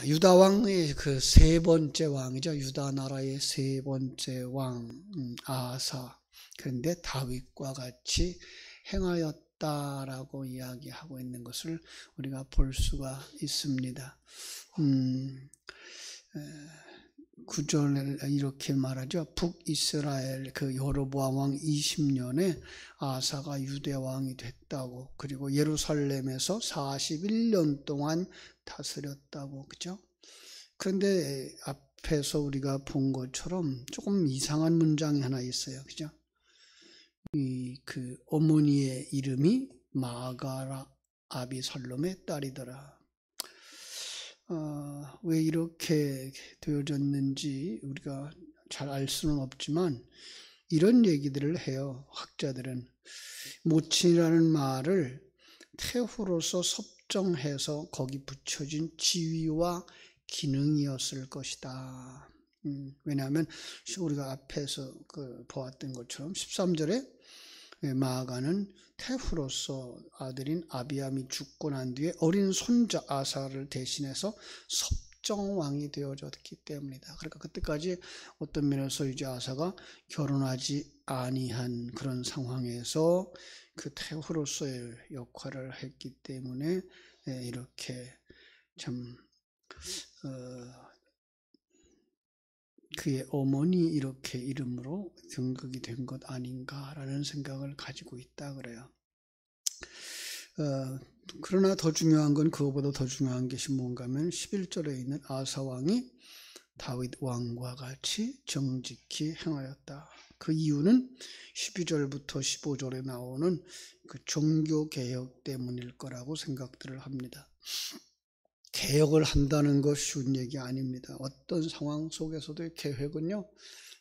유다 왕의 그 세 번째 왕이죠. 유다 나라의 세 번째 왕 아사. 그런데 다윗과 같이 행하였다라고 이야기하고 있는 것을 우리가 볼 수가 있습니다. 9절에 이렇게 말하죠. 북이스라엘 그 여로보암 왕 20년에 아사가 유대 왕이 됐다고, 그리고 예루살렘에서 41년 동안 다스렸다고, 그죠? 그런데 앞에서 우리가 본 것처럼 조금 이상한 문장이 하나 있어요, 그죠? 그 어머니의 이름이 마가라 아비살롬의 딸이더라. 왜 이렇게 되어졌는지 우리가 잘 알 수는 없지만 이런 얘기들을 해요. 학자들은 모친이라는 말을 태후로서 섭정해서 거기 붙여진 지위와 기능이었을 것이다. 왜냐하면 우리가 앞에서 보았던 것처럼 13절에 마아가는 태후로서 아들인 아비암이 죽고 난 뒤에 어린 손자 아사를 대신해서 섭정왕이 되어졌기 때문이다. 그러니까 그때까지 어떤 면에서 이제 아사가 결혼하지 아니한 그런 상황에서 그 태후로서의 역할을 했기 때문에 이렇게 참 그의 어머니 이렇게 이름으로 등극이 된 것 아닌가라는 생각을 가지고 있다 그래요. 그러나 더 중요한 건, 그거보다 더 중요한 것이 뭔가 하면 11절에 있는 아사 왕이 다윗 왕과 같이 정직히 행하였다. 그 이유는 12절부터 15절에 나오는 그 종교개혁 때문일 거라고 생각들을 합니다. 개혁을 한다는 것 쉬운 얘기 아닙니다. 어떤 상황 속에서도 계획은요,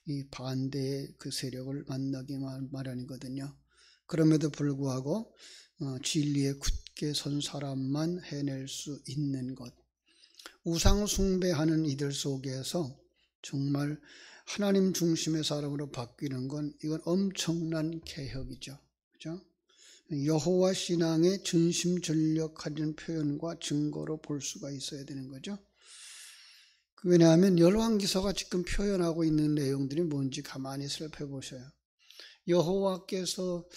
이 반대의 그 세력을 만나기 마련이거든요. 그럼에도 불구하고 진리에 굳게 선 사람만 해낼 수 있는 것. 우상 숭배하는 이들 속에서 정말 하나님 중심의 사람으로 바뀌는 건 이건 엄청난 개혁이죠. 그죠? 여호와 신앙의 전심전력하는 표현과 증거로 볼 수가 있어야 되는 거죠. 왜냐하면 열왕기서가 지금 표현하고 있는 내용들이 뭔지 가만히 살펴보셔요. 여호와께서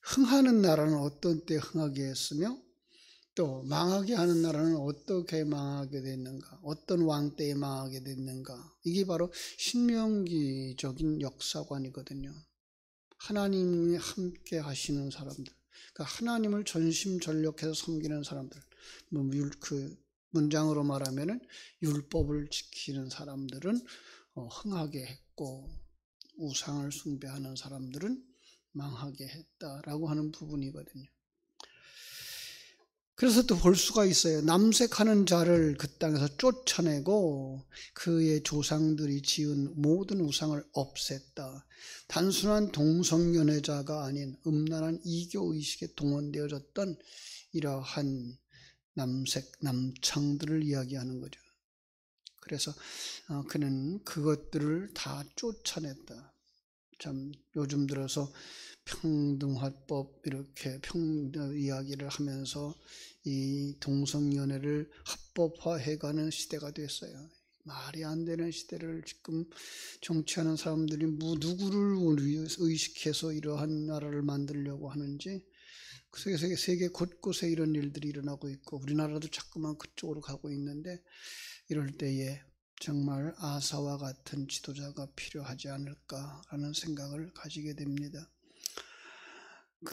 흥하는 나라는 어떤 때 흥하게 했으며 또 망하게 하는 나라는 어떻게 망하게 됐는가, 어떤 왕 때에 망하게 됐는가, 이게 바로 신명기적인 역사관이거든요. 하나님이 함께 하시는 사람들, 그러니까 하나님을 전심전력해서 섬기는 사람들, 그 문장으로 말하면은 율법을 지키는 사람들은 흥하게 했고, 우상을 숭배하는 사람들은 망하게 했다라고 하는 부분이거든요. 그래서 또 볼 수가 있어요. 남색하는 자를 그 땅에서 쫓아내고 그의 조상들이 지은 모든 우상을 없앴다. 단순한 동성연애자가 아닌 음란한 이교의식에 동원되어졌던 이러한 남창들을 이야기하는 거죠. 그래서 그는 그것들을 다 쫓아냈다. 참 요즘 들어서 평등화법 이렇게 이야기를 하면서 이 동성연애를 합법화해가는 시대가 됐어요. 말이 안 되는 시대를 지금 정치하는 사람들이 누구를 의식해서 이러한 나라를 만들려고 하는지, 세계 곳곳에 이런 일들이 일어나고 있고 우리나라도 자꾸만 그쪽으로 가고 있는데, 이럴 때에 정말 아사와 같은 지도자가 필요하지 않을까라는 생각을 가지게 됩니다.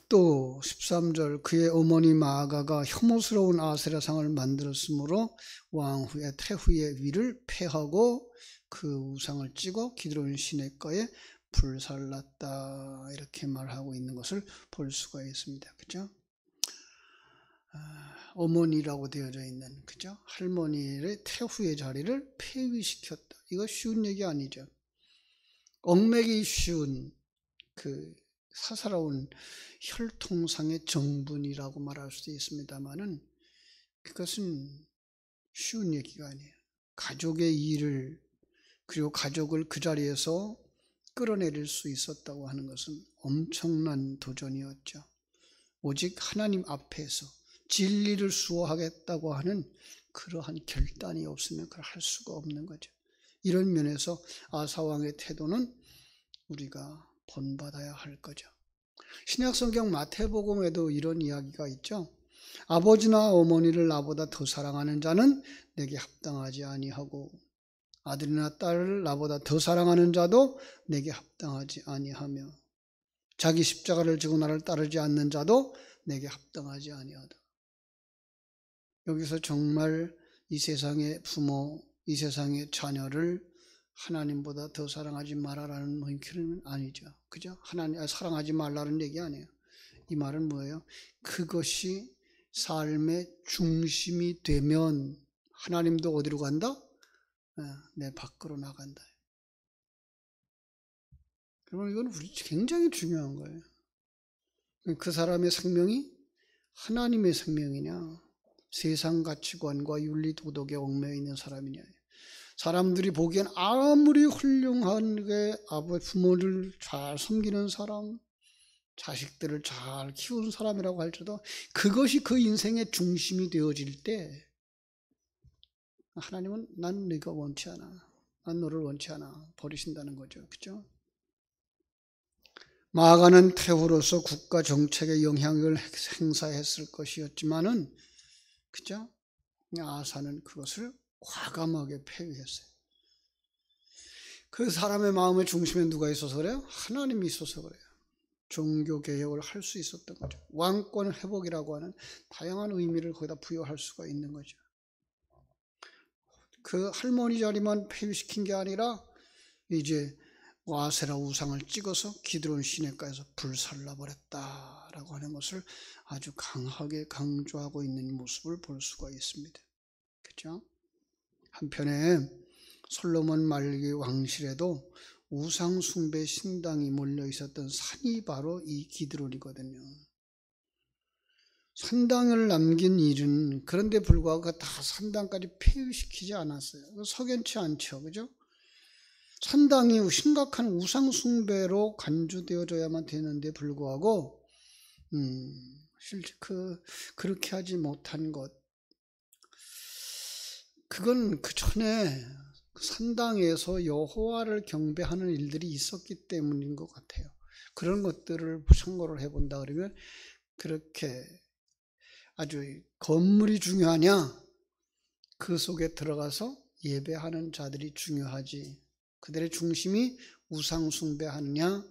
또 13절, 그의 어머니 마아가가 혐오스러운 아세라상을 만들었으므로 왕 후에 태후의 위를 폐하고 그 우상을 찍어 기드론 시내가에 불살랐다, 이렇게 말하고 있는 것을 볼 수가 있습니다. 그죠? 어머니라고 되어져 있는, 그죠? 할머니의 태후의 자리를 폐위시켰다. 이거 쉬운 얘기 아니죠. 얽매기 쉬운 그 사사로운 혈통상의 정분이라고 말할 수도 있습니다만은 그것은 쉬운 얘기가 아니에요. 가족의 일을, 그리고 가족을 그 자리에서 끌어내릴 수 있었다고 하는 것은 엄청난 도전이었죠. 오직 하나님 앞에서 진리를 수호하겠다고 하는 그러한 결단이 없으면 그걸 할 수가 없는 거죠. 이런 면에서 아사왕의 태도는 우리가 본받아야 할 거죠. 신약성경 마태복음에도 이런 이야기가 있죠. 아버지나 어머니를 나보다 더 사랑하는 자는 내게 합당하지 아니하고 아들이나 딸을 나보다 더 사랑하는 자도 내게 합당하지 아니하며 자기 십자가를 지고 나를 따르지 않는 자도 내게 합당하지 아니하다. 여기서 정말 이 세상의 부모, 이 세상의 자녀를 하나님보다 더 사랑하지 말아라는 문구는 아니죠. 그죠? 하나님 사랑하지 말라는 얘기 아니에요. 이 말은 뭐예요? 그것이 삶의 중심이 되면 하나님도 어디로 간다? 내 밖으로 나간다. 그러면 이건 굉장히 중요한 거예요. 그 사람의 생명이 하나님의 생명이냐, 세상 가치관과 윤리 도덕에 얽매여 있는 사람이냐. 사람들이 보기엔 아무리 훌륭하게 부모를 잘 섬기는 사람, 자식들을 잘 키운 사람이라고 할지라도 그것이 그 인생의 중심이 되어질 때 하나님은 난 네가 원치 않아. 난 너를 원치 않아. 버리신다는 거죠. 그죠? 마가는 태후로서 국가 정책에 영향을 행사했을 것이었지만은, 그죠? 아사는 그것을 과감하게 폐위했어요. 그 사람의 마음의 중심에 누가 있어서 그래요? 하나님이 있어서 그래요. 종교개혁을 할 수 있었던 거죠. 왕권 회복이라고 하는 다양한 의미를 거기다 부여할 수가 있는 거죠. 그 할머니 자리만 폐위시킨 게 아니라 이제 아세라 우상을 찍어서 기드론 시내가에서 불살라버렸다라고 하는 것을 아주 강하게 강조하고 있는 모습을 볼 수가 있습니다. 그렇죠? 한편에 솔로몬 말기 왕실에도 우상 숭배 신당이 몰려 있었던 산이 바로 이 기드론이거든요. 산당을 남긴 일은 그런데 불구하고 다 산당까지 폐위시키지 않았어요. 석연치 않죠, 그죠? 산당이 심각한 우상 숭배로 간주되어져야만 되는데 불구하고 실제 그렇게 하지 못한 것, 그건 그 전에 산당에서 여호와를 경배하는 일들이 있었기 때문인 것 같아요. 그런 것들을 참고를 해본다 그러면 그렇게 아주 건물이 중요하냐? 그 속에 들어가서 예배하는 자들이 중요하지. 그들의 중심이 우상 숭배하느냐,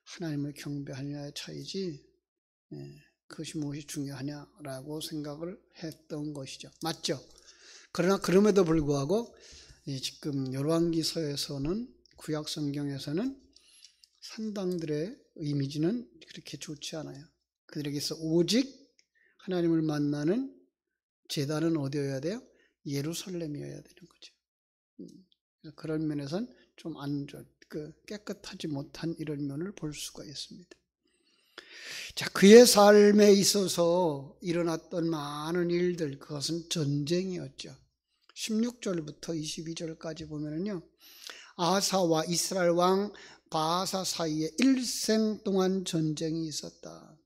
하나님을 경배하느냐의 차이지, 그것이 무엇이 중요하냐라고 생각을 했던 것이죠. 맞죠? 그러나 그럼에도 불구하고 지금 열왕기서에서는, 구약 성경에서는 산당들의 이미지는 그렇게 좋지 않아요. 그들에게서 오직 하나님을 만나는 제단은 어디여야 돼요? 예루살렘이어야 되는 거죠. 그런 면에서는 좀 깨끗하지 못한 이런 면을 볼 수가 있습니다. 자, 그의 삶에 있어서 일어났던 많은 일들, 그것은 전쟁이었죠. 16절부터 22절까지 보면은요, 아사와 이스라엘 왕 바아사 사이에 일생 동안 전쟁이 있었다.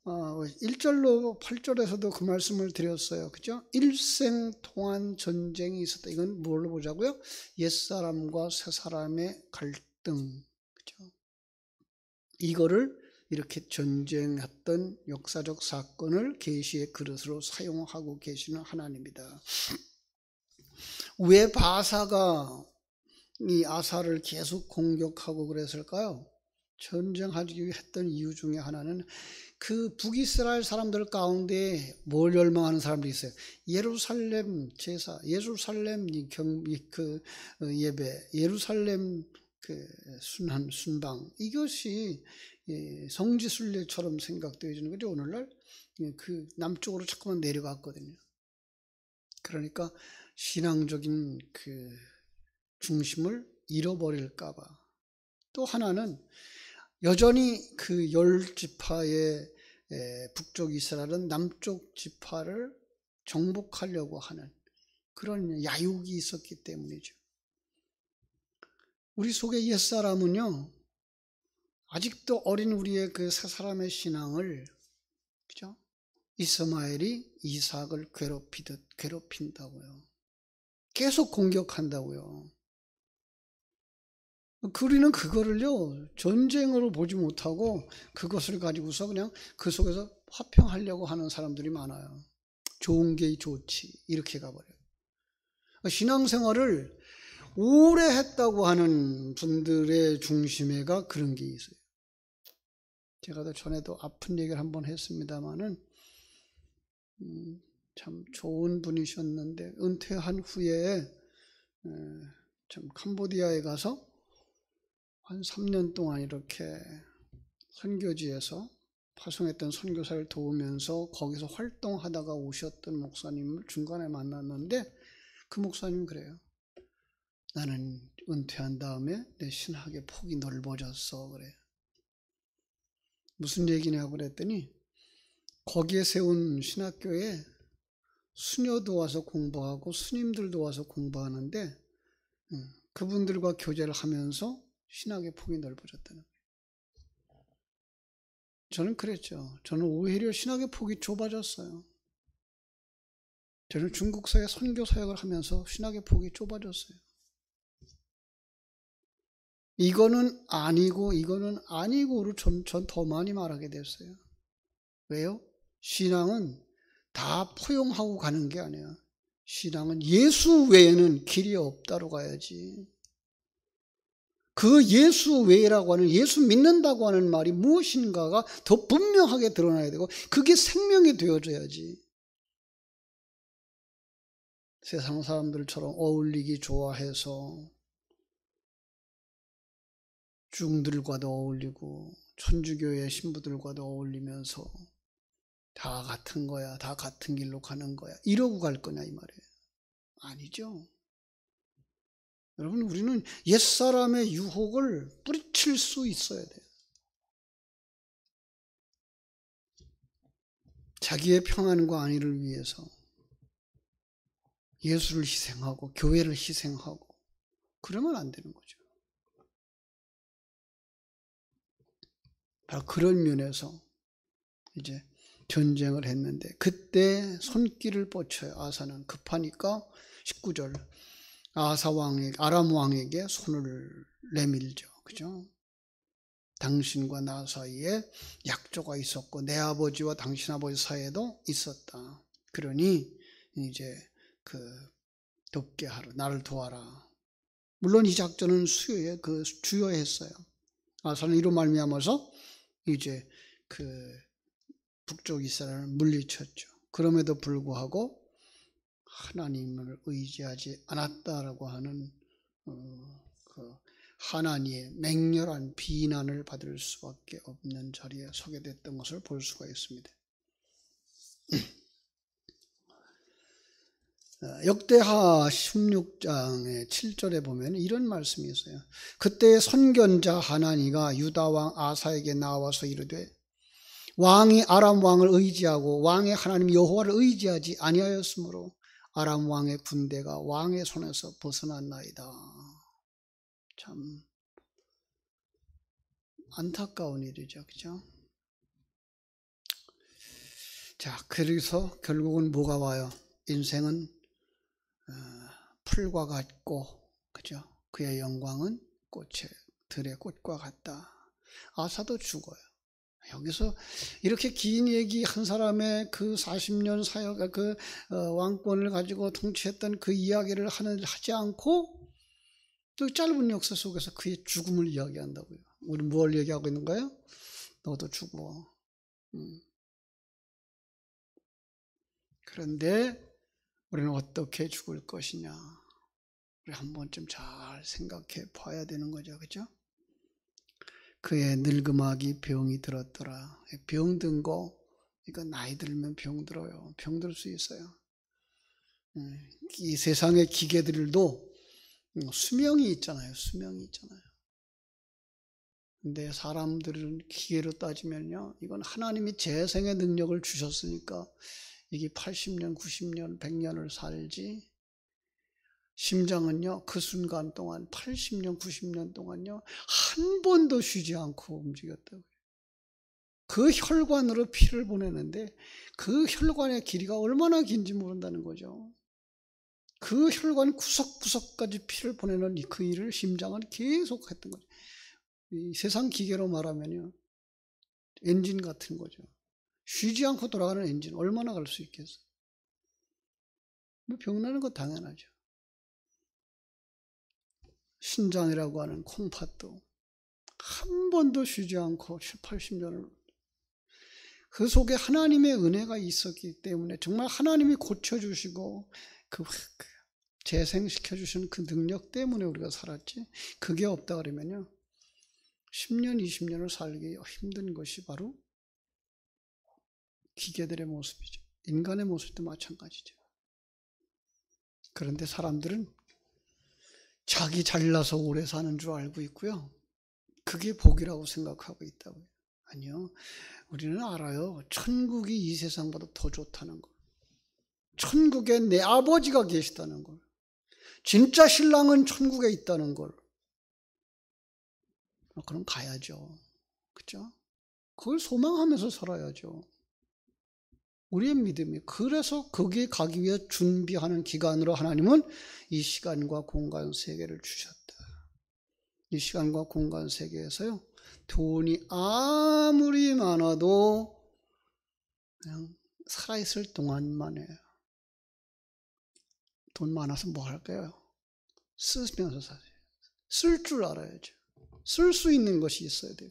1절로 8절에서도 그 말씀을 드렸어요. 그죠? 일생 동안 전쟁이 있었다. 이건 뭘로 보자고요? 옛사람과 새사람의 갈등. 그죠? 이거를 이렇게 전쟁했던 역사적 사건을 계시의 그릇으로 사용하고 계시는 하나님이다. 왜 바사가 이 아사를 계속 공격하고 그랬을까요? 전쟁하기 했던 이유 중에 하나는 그 북이스라엘 사람들 가운데 뭘 열망하는 사람들이 있어요. 예루살렘 제사, 예루살렘 예배, 예루살렘 순방, 이것이 성지순례처럼 생각되어지는 거죠. 오늘날 그 남쪽으로 자꾸만 내려갔거든요. 그러니까 신앙적인 그 중심을 잃어버릴까봐. 또 하나는 여전히 그 10지파의 북쪽 이스라엘은 남쪽 지파를 정복하려고 하는 그런 야욕이 있었기 때문이죠. 우리 속의 옛사람은요, 아직도 어린 우리의 그 새 사람의 신앙을, 그죠? 이스마엘이 이삭을 괴롭힌다고요. 계속 공격한다고요. 우리는 그거를요, 전쟁으로 보지 못하고 그것을 가지고서 그냥 그 속에서 화평하려고 하는 사람들이 많아요. 좋은 게 좋지, 이렇게 가버려요. 신앙생활을 오래 했다고 하는 분들의 중심에가 그런 게 있어요. 제가 전에도 아픈 얘기를 한번 했습니다마는, 참 좋은 분이셨는데, 은퇴한 후에 참 캄보디아에 가서 한 3년 동안 이렇게 선교지에서 파송했던 선교사를 도우면서 거기서 활동하다가 오셨던 목사님을 중간에 만났는데, 그 목사님은 그래요. 나는 은퇴한 다음에 내 신학의 폭이 넓어졌어, 그래. 무슨 얘기냐고 그랬더니, 거기에 세운 신학교에 수녀도 와서 공부하고 스님들도 와서 공부하는데, 그분들과 교제를 하면서 신학의 폭이 넓어졌다는 거예요. 저는 그랬죠. 저는 오히려 신학의 폭이 좁아졌어요. 저는 중국사회 선교 사역을 하면서 신학의 폭이 좁아졌어요. 이거는 아니고로 전 더 많이 말하게 됐어요. 왜요? 신앙은 다 포용하고 가는 게 아니야. 신앙은 예수 외에는 길이 없다로 가야지. 그 예수 외라고 하는, 예수 믿는다고 하는 말이 무엇인가가 더 분명하게 드러나야 되고, 그게 생명이 되어져야지. 세상 사람들처럼 어울리기 좋아해서 중들과도 어울리고 천주교의 신부들과도 어울리면서 다 같은 거야, 다 같은 길로 가는 거야, 이러고 갈 거냐 이 말이에요. 아니죠. 여러분, 우리는 옛사람의 유혹을 뿌리칠 수 있어야 돼요. 자기의 평안과 안위를 위해서 예수를 희생하고 교회를 희생하고 그러면 안 되는 거죠. 바로 그런 면에서 이제 전쟁을 했는데, 그때 손길을 뻗쳐요. 아사는 급하니까 19절 아람 왕에게 손을 내밀죠. 그죠? 당신과 나 사이에 약조가 있었고 내 아버지와 당신 아버지 사이에도 있었다. 그러니 이제 돕게 하라, 나를 도와라. 물론 이 작전은 주요했어요. 아사는 이로 말미암아서 이제 북쪽 이스라엘을 물리쳤죠. 그럼에도 불구하고 하나님을 의지하지 않았다라고 하는 하나님의 맹렬한 비난을 받을 수밖에 없는 자리에 서게 됐던 것을 볼 수가 있습니다. 역대하 16장의 7절에 보면 이런 말씀이 있어요. 그때 선견자 하나니가 유다 왕 아사에게 나와서 이르되, 왕이 아람 왕을 의지하고 왕의 하나님 여호와를 의지하지 아니하였으므로 아람 왕의 군대가 왕의 손에서 벗어났나이다. 참 안타까운 일이죠, 그죠? 자, 그래서 결국은 뭐가 와요? 인생은 풀과 같고, 그죠? 그의 영광은 들의 꽃과 같다. 아사도 죽어요. 여기서 이렇게 긴 얘기, 한 사람의 그 40년 사역, 왕권을 가지고 통치했던 그 이야기를 하지 않고, 또 짧은 역사 속에서 그의 죽음을 이야기한다고요. 우리 뭘 얘기하고 있는 거예요? 너도 죽어. 그런데 우리는 어떻게 죽을 것이냐, 우리 한 번쯤 잘 생각해 봐야 되는 거죠, 그죠? 그의 늙음하기 병이 들었더라. 병든 거, 이거 나이 들면 병들어요. 병들 수 있어요. 이 세상의 기계들도 수명이 있잖아요. 수명이 있잖아요. 근데 사람들은 기계로 따지면요, 이건 하나님이 재생의 능력을 주셨으니까 이게 80년, 90년, 100년을 살지, 심장은요, 그 순간 동안 80년, 90년 동안요, 한 번도 쉬지 않고 움직였다고요. 그 혈관으로 피를 보내는데 그 혈관의 길이가 얼마나 긴지 모른다는 거죠. 그 혈관 구석구석까지 피를 보내는 그 일을 심장은 계속 했던 거죠. 이 세상 기계로 말하면요, 엔진 같은 거죠. 쉬지 않고 돌아가는 엔진 얼마나 갈 수 있겠어요? 병나는 거 당연하죠. 신장이라고 하는 콩팥도 한 번도 쉬지 않고 7, 80년을 그 속에 하나님의 은혜가 있었기 때문에 정말 하나님이 고쳐주시고 그 재생시켜주신 그 능력 때문에 우리가 살았지, 그게 없다 그러면요 10년, 20년을 살기 힘든 것이 바로 기계들의 모습이죠. 인간의 모습도 마찬가지죠. 그런데 사람들은 자기 잘나서 오래 사는 줄 알고 있고요. 그게 복이라고 생각하고 있다고요. 아니요. 우리는 알아요. 천국이 이 세상보다 더 좋다는 걸. 천국에 내 아버지가 계시다는 걸. 진짜 신랑은 천국에 있다는 걸. 그럼 가야죠. 그죠? 그걸 소망하면서 살아야죠. 우리의 믿음이. 그래서 거기에 가기 위해 준비하는 기간으로 하나님은 이 시간과 공간 세계를 주셨다. 이 시간과 공간 세계에서요, 돈이 아무리 많아도 그냥 살아있을 동안만 해요. 돈 많아서 뭐 할까요? 쓰면서 사세요. 쓸 줄 알아야죠. 쓸 수 있는 것이 있어야 돼요.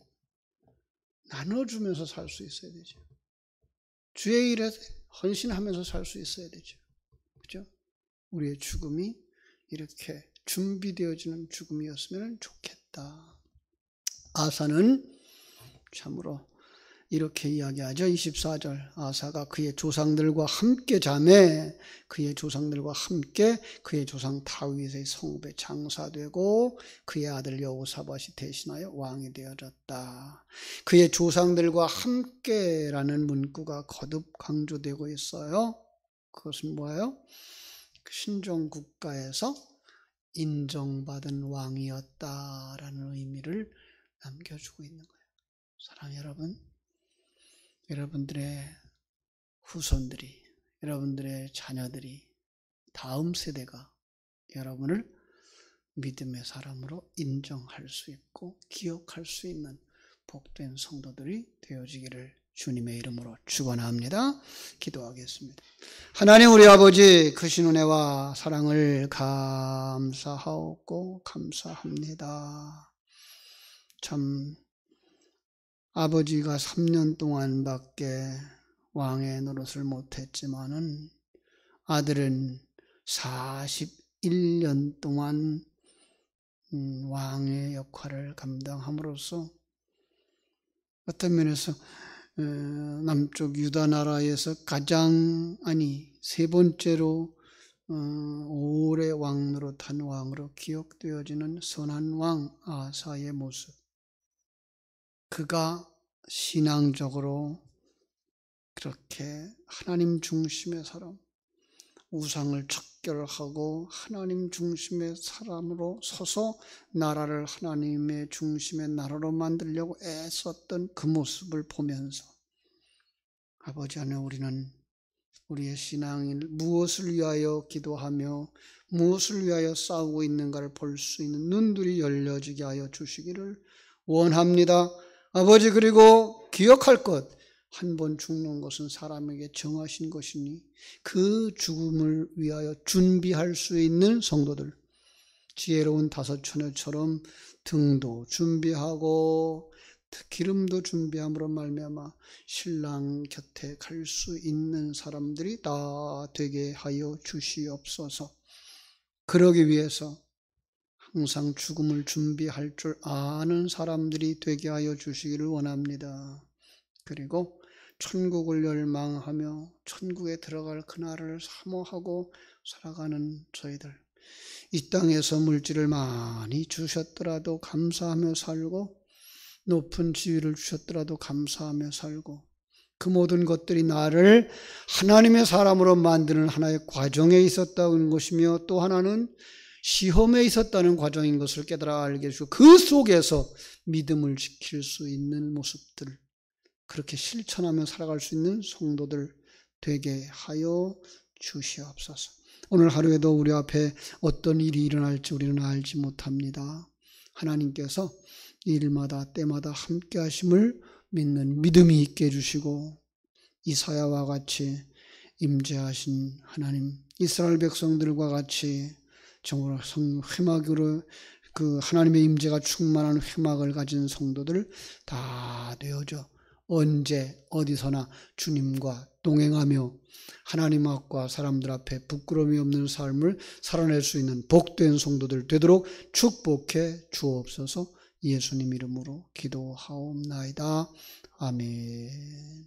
나눠주면서 살 수 있어야 되죠. 주의 일에 헌신하면서 살 수 있어야 되죠. 그죠? 우리의 죽음이 이렇게 준비되어지는 죽음이었으면 좋겠다. 아사는 참으로 이렇게 이야기하죠. 24절, 아사가 그의 조상들과 함께 자매 그의 조상들과 함께 그의 조상 다윗의 성읍에 장사되고 그의 아들 여호사밧이 대신하여 왕이 되어졌다. 그의 조상들과 함께라는 문구가 거듭 강조되고 있어요. 그것은 뭐예요? 신종 국가에서 인정받은 왕이었다라는 의미를 남겨주고 있는 거예요. 사랑하는 여러분, 여러분들의 후손들이, 여러분들의 자녀들이, 다음 세대가 여러분을 믿음의 사람으로 인정할 수 있고 기억할 수 있는 복된 성도들이 되어지기를 주님의 이름으로 축원합니다. 기도하겠습니다. 하나님 우리 아버지, 크신 은혜와 사랑을 감사하옵고 감사합니다. 참 아버지가 3년 동안밖에 왕의 노릇을 못했지만은 아들은 41년 동안 왕의 역할을 감당함으로써 어떤 면에서 남쪽 유다 나라에서 세 번째로 오래 왕 노릇한 왕으로 기억되어지는 선한 왕 아사의 모습, 그가 신앙적으로 그렇게 하나님 중심의 사람, 우상을 척결하고 하나님 중심의 사람으로 서서 나라를 하나님의 중심의 나라로 만들려고 애썼던 그 모습을 보면서 아버지 안에 우리는 우리의 신앙이 무엇을 위하여 기도하며 무엇을 위하여 싸우고 있는가를 볼 수 있는 눈들이 열려지게 하여 주시기를 원합니다. 아버지, 그리고 기억할 것, 한 번 죽는 것은 사람에게 정하신 것이니 그 죽음을 위하여 준비할 수 있는 성도들, 지혜로운 다섯 처녀처럼 등도 준비하고 기름도 준비함으로 말미암아 신랑 곁에 갈 수 있는 사람들이 다 되게 하여 주시옵소서. 그러기 위해서 항상 죽음을 준비할 줄 아는 사람들이 되게 하여 주시기를 원합니다. 그리고 천국을 열망하며 천국에 들어갈 그날을 사모하고 살아가는 저희들, 이 땅에서 물질을 많이 주셨더라도 감사하며 살고 높은 지위를 주셨더라도 감사하며 살고 그 모든 것들이 나를 하나님의 사람으로 만드는 하나의 과정에 있었다는 것이며 또 하나는 시험에 있었다는 과정인 것을 깨달아 알게 해주고 그 속에서 믿음을 지킬 수 있는 모습들, 그렇게 실천하며 살아갈 수 있는 성도들 되게 하여 주시옵소서. 오늘 하루에도 우리 앞에 어떤 일이 일어날지 우리는 알지 못합니다. 하나님께서 일마다 때마다 함께 하심을 믿는 믿음이 있게 해주시고 이사야와 같이 임재하신 하나님, 이스라엘 백성들과 같이 정말 회막으로 그 하나님의 임재가 충만한 회막을 가진 성도들 다 되어져 언제 어디서나 주님과 동행하며 하나님 앞과 사람들 앞에 부끄러움이 없는 삶을 살아낼 수 있는 복된 성도들 되도록 축복해 주옵소서. 예수님 이름으로 기도하옵나이다. 아멘.